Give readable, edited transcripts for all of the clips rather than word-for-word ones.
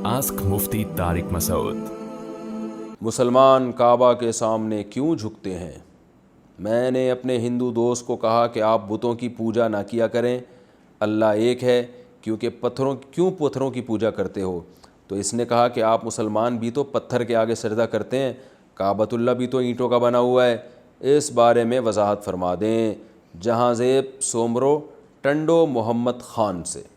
Ask मुफ्ती तारिक मसूद। मुसलमान काबा के सामने क्यों झुकते हैं? मैंने अपने हिंदू दोस्त को कहा कि आप बुतों की पूजा ना किया करें, अल्लाह एक है, क्योंकि पत्थरों की पूजा करते हो? तो इसने कहा कि आप मुसलमान भी तो पत्थर के आगे सजदा करते हैं, काबतुल्लाह भी तो ईंटों का बना हुआ है। इस बारे में वजाहत फरमा दें। जहांज़ेब सोमरो टंडो मोहम्मद ख़ान से।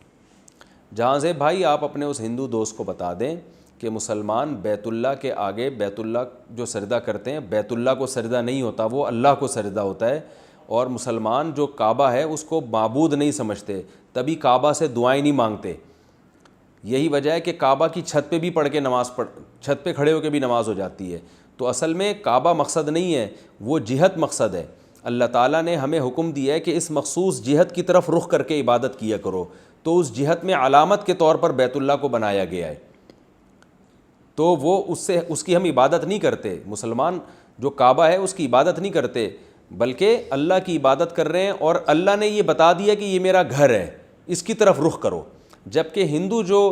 जहांज़ेब भाई, आप अपने उस हिंदू दोस्त को बता दें कि मुसलमान बैतुल्लाह के आगे बैतुल्लाह जो सजदा करते हैं, बैतुल्लाह को सजदा नहीं होता, वो अल्लाह को सजदा होता है। और मुसलमान जो काबा है उसको माबूद नहीं समझते, तभी काबा से दुआएं नहीं मांगते। यही वजह है कि काबा की छत पे भी पढ़ के छत पे खड़े होकर भी नमाज़ हो जाती है। तो असल में काबा मकसद नहीं है, वो जिहत मकसद है। अल्लाह ताला ने हमें हुक्म दिया है कि इस मखसूस जिहत की तरफ रुख करके इबादत किया करो। तो उस जिहत में अलामत के तौर पर बैतुल्लाह को बनाया गया है, तो वो उसकी हम इबादत नहीं करते। मुसलमान जो काबा है उसकी इबादत नहीं करते, बल्कि अल्लाह की इबादत कर रहे हैं। और अल्लाह ने ये बता दिया कि ये मेरा घर है, इसकी तरफ रुख करो। जबकि हिंदू जो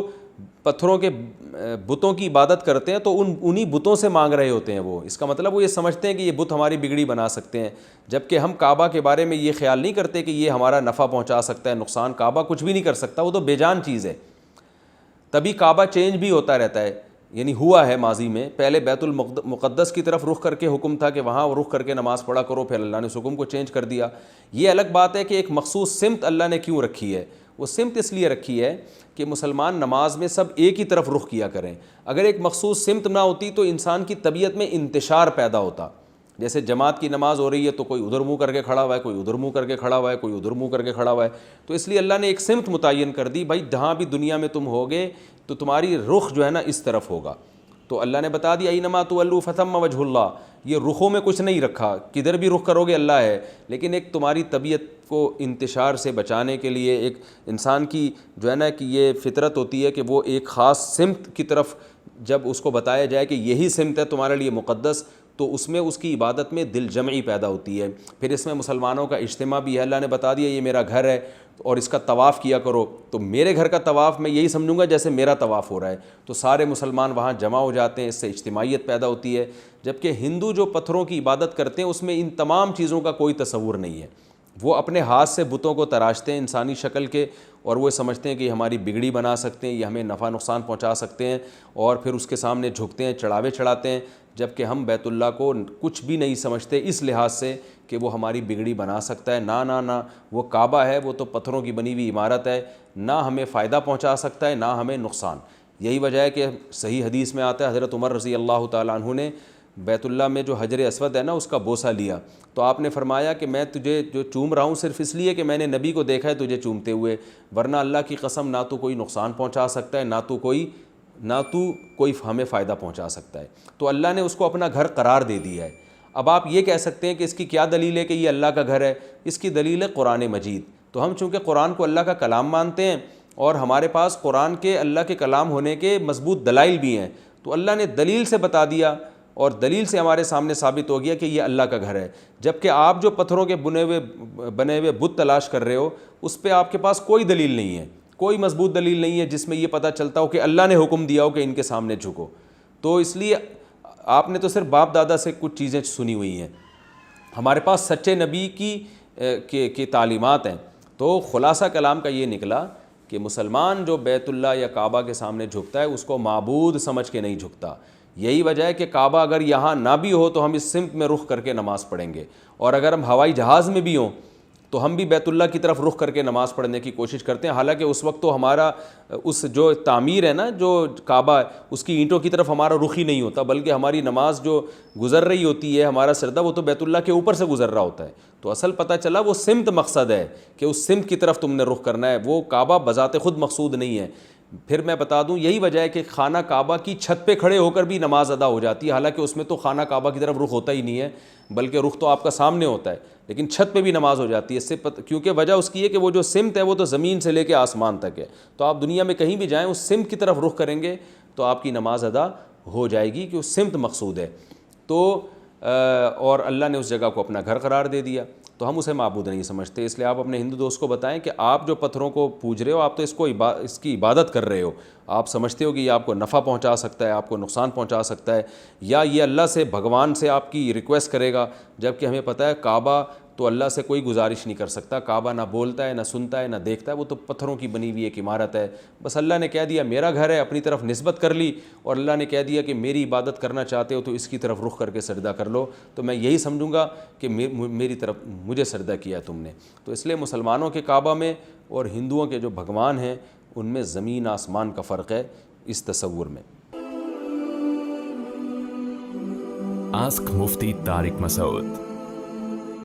पत्थरों के बुतों की इबादत करते हैं तो उन्हीं बुतों से मांग रहे होते हैं वो। इसका मतलब वो ये समझते हैं कि ये बुत हमारी बिगड़ी बना सकते हैं, जबकि हम काबा के बारे में ये ख्याल नहीं करते कि ये हमारा नफ़ा पहुंचा सकता है, नुकसान। काबा कुछ भी नहीं कर सकता, वो तो बेजान चीज़ है। तभी काबा चेंज भी होता रहता है, यानी हुआ है माजी में। पहले बैतुल मुक़द्दस की तरफ रुख करके हुक्म था कि वहाँ रुख करके नमाज़ पढ़ा करो, फिर अल्लाह ने उस हुक्म को चेंज कर दिया। ये अलग बात है कि एक मखसूस सिमत अल्लाह ने क्यों रखी है। वो सिमत इसलिए रखी है कि मुसलमान नमाज में सब एक ही तरफ रुख किया करें। अगर एक मखसूस सिमत ना होती तो इंसान की तबीयत में इंतशार पैदा होता। जैसे जमात की नमाज़ हो रही है तो कोई उधर मुँह करके खड़ा हुआ है, कोई उधर मुँह करके खड़ा हुआ है, कोई उधर मुँह करके खड़ा हुआ है। तो इसलिए अल्लाह ने एक सिमत मुतय्यन कर दी, भाई जहाँ भी दुनिया में तुम होगे तो तुम्हारी रुख जो है ना इस तरफ होगा। तो अल्लाह ने बता दिया, इन्नमा तुवल्लू फथम्मा वजहुल्लाह। ये रुखों में कुछ नहीं रखा, किधर भी रुख करोगे अल्लाह है। लेकिन एक तुम्हारी तबीयत को इंतशार से बचाने के लिए, एक इंसान की जो है ना कि ये फितरत होती है कि वो एक ख़ास सिमत की तरफ जब उसको बताया जाए कि यही सिमत है तुम्हारे लिए मुक़द्दस, तो उसमें उसकी इबादत में दिल जमई पैदा होती है। फिर इसमें मुसलमानों का इज्तिमा भी है। अल्लाह ने बता दिया ये मेरा घर है और इसका तवाफ़ किया करो। तो मेरे घर का तवाफ़ मैं यही समझूंगा जैसे मेरा तवाफ़ हो रहा है। तो सारे मुसलमान वहाँ जमा हो जाते हैं, इससे इज्तिमाइयत पैदा होती है। जबकि हिंदू जो पत्थरों की इबादत करते हैं उसमें इन तमाम चीज़ों का कोई तसव्वुर नहीं है। वो अपने हाथ से बुतों को तराशते हैं इंसानी शक्ल के, और वो समझते हैं कि हमारी बिगड़ी बना सकते हैं, ये हमें नफ़ा नुकसान पहुंचा सकते हैं, और फिर उसके सामने झुकते हैं, चढ़ावे चढ़ाते हैं। जबकि हम बैतुल्लाह को कुछ भी नहीं समझते इस लिहाज से कि वो हमारी बिगड़ी बना सकता है। ना ना ना, वो काबा है, वो तो पत्थरों की बनी हुई इमारत है, ना हमें फ़ायदा पहुंचा सकता है ना हमें नुकसान। यही वजह है कि सही हदीस में आता है, हज़रत उमर रज़ी अल्लाह तआला अन्हु ने बैतुल्लाह में जो हजर अस्वद है ना उसका बोसा लिया, तो आपने फरमाया कि मैं तुझे जो चूम रहा हूँ सिर्फ़ इसलिए कि मैंने नबी को देखा है तुझे चूमते हुए, वरना अल्लाह की कसम ना तो कोई नुकसान पहुँचा सकता है ना तो कोई हमें फ़ायदा पहुँचा सकता है। तो अल्लाह ने उसको अपना घर करार दे दिया है। अब आप ये कह सकते हैं कि इसकी क्या दलील है कि ये अल्लाह का घर है? इसकी दलील है कुरान मजीद। तो हम चूँकि कुरान को अल्लाह का कलाम मानते हैं और हमारे पास कुरान के अल्लाह के कलाम होने के मजबूत दलाइल भी हैं, तो अल्लाह ने दलील से बता दिया और दलील से हमारे सामने साबित हो गया कि ये अल्लाह का घर है। जबकि आप जो पत्थरों के बने हुए बुत तलाश कर रहे हो उस पर आपके पास कोई दलील नहीं है, कोई मजबूत दलील नहीं है जिसमें ये पता चलता हो कि अल्लाह ने हुक्म दिया हो कि इनके सामने झुको। तो इसलिए आपने तो सिर्फ बाप दादा से कुछ चीज़ें सुनी हुई हैं, हमारे पास सच्चे नबी की तालीमात हैं। तो खुलासा कलाम का ये निकला कि मुसलमान जो बैतुल्लाह या काबा के सामने झुकता है उसको माबूद समझ के नहीं झुकता। यही वजह है कि काबा अगर यहाँ ना भी हो तो हम इस सिमत में रुख करके नमाज़ पढ़ेंगे, और अगर हम हवाई जहाज़ में भी हों तो हम भी बैतुल्लाह की तरफ रुख करके नमाज़ पढ़ने की कोशिश करते हैं। हालांकि उस वक्त तो हमारा उस जो तामीर है ना, जो काबा है, उसकी ईंटों की तरफ हमारा रुख ही नहीं होता, बल्कि हमारी नमाज जो गुज़र रही होती है, हमारा सरदा वो तो बैतुल्लाह के ऊपर से गुज़र रहा होता है। तो असल पता चला वो सिमत मकसद है कि उस सिमत की तरफ तुमने रुख करना है, वो काबा बज़ाते ख़ुद मकसूद नहीं है। फिर मैं बता दूं, यही वजह है कि खाना काबा की छत पे खड़े होकर भी नमाज अदा हो जाती है। हालांकि उसमें तो खाना काबा की तरफ रुख होता ही नहीं है, बल्कि रुख तो आपका सामने होता है, लेकिन छत पे भी नमाज हो जाती है। क्योंकि वजह उसकी है कि वो जो सिमत है वो तो ज़मीन से लेकर आसमान तक है। तो आप दुनिया में कहीं भी जाएँ उस सिमत की तरफ रुख करेंगे तो आपकी नमाज अदा हो जाएगी, कि उस सिमत मकसूद है। तो और अल्लाह ने उस जगह को अपना घर करार दे दिया। تو ہم اسے معبود نہیں سمجھتے. اس لیے آپ اپنے ہندو دوست کو بتائیں کہ آپ جو پتھروں کو پوج رہے ہو آپ تو اس کی عبادت کر رہے ہو, آپ سمجھتے ہو کہ یہ آپ کو نفع پہنچا سکتا ہے, آپ کو نقصان پہنچا سکتا ہے, یا یہ اللہ سے بھگوان سے آپ کی ریکویسٹ کرے گا, جبکہ ہمیں پتہ ہے کعبہ تو اللہ سے کوئی گزارش نہیں کر سکتا. کعبہ نہ بولتا ہے, نہ سنتا ہے, نہ دیکھتا ہے, وہ تو پتھروں کی بنی ہوئی ایک عمارت ہے. بس اللہ نے کہہ دیا میرا گھر ہے, اپنی طرف نسبت کر لی, اور اللہ نے کہہ دیا کہ میری عبادت کرنا چاہتے ہو تو اس کی طرف رخ کر کے سجدہ کر لو, تو میں یہی سمجھوں گا کہ میری طرف مجھے سجدہ کیا تم نے. تو اس لیے مسلمانوں کے کعبہ میں اور ہندوؤں کے جو بھگوان ہیں ان میں زمین آسمان کا فرق ہے اس تصور میں. آسک مفتی طارق مسعود.